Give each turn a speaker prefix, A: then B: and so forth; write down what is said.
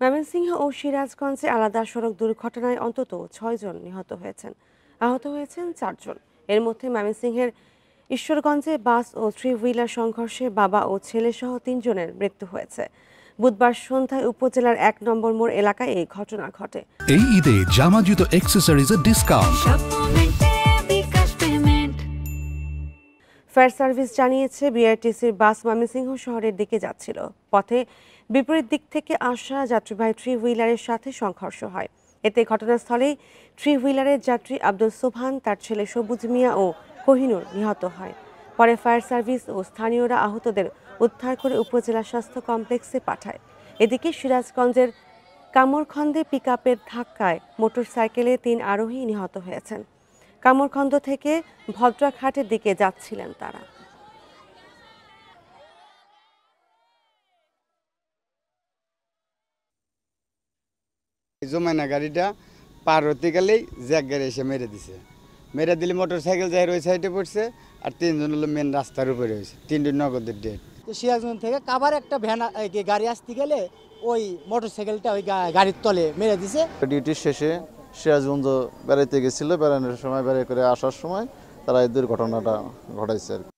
A: ময়মনসিংহ ও সিরাজগঞ্জে আলাদা সড়ক দুর্ঘটনায় অন্তত 6 জন নিহত হয়েছেন। আহত হয়েছেন 4 জন। এর মধ্যে ময়মনসিংহের ঈশ্বরগঞ্জে বাস ও থ্রি হুইলার সংঘর্ষে বাবা ও ছেলেসহ 3 জনের মৃত্যু হয়েছে। বুধবার সন্ধ্যায় উপজেলার 1 নম্বর মোড় এলাকায় এই ঘটনা ঘটে।
B: এই ঈদে জামা জুতো অ্যাক্সেসরিজের ডিসকাউন্ট।
A: ফায়ার সার্ভিস জানিয়েছে, বিআরটিসির বাস ময়মনসিংহ শহরের দিকে যাচ্ছিল। পথে বিপরীত দিক থেকে আসা যাত্রীবাহী থ্রি হুইলারের সাথে সংঘর্ষ হয়। এতে ঘটনাস্থলেই থ্রি হুইলারের যাত্রী আব্দুল সোবহান, তার ছেলে সবুজ মিয়া ও কোহিনুর নিহত হয়। পরে ফায়ার সার্ভিস ও স্থানীয়রা আহতদের উদ্ধার করে উপজেলা স্বাস্থ্য কমপ্লেক্সে পাঠায়। এদিকে সিরাজগঞ্জের কামরখন্দে পিকআপের ধাক্কায় মোটরসাইকেলে 3 আরোহী নিহত হয়েছেন। কামরখন্দ থেকে ভদ্রাঘাটের দিকে যাচ্ছিলেন তারা।
C: জমানা গাড়িটা পার হতে গেলেই জ্যাক গাড়ি এসে মেরে দিলে মোটরসাইকেল যাই ওই সাইডে পড়ছে, আর 3 জন হলো মেন রাস্তার উপরে হয়েছে। 3 জন নগদের ডেট।
D: তো সিরাজগঞ্জ থেকে কাবার একটা ভ্যান গাড়ি আসতে গেলে ওই মোটরসাইকেলটা ওই গাড়ির তলে মেরে দিছে।
E: ডিউটির শেষে সিরাজগঞ্জ বেড়াইতে গেছিল, বেড়ানোর সময় বেড়ে করে আসার সময় তারা এই দুর্ঘটনাটা ঘটাইছে আর কি।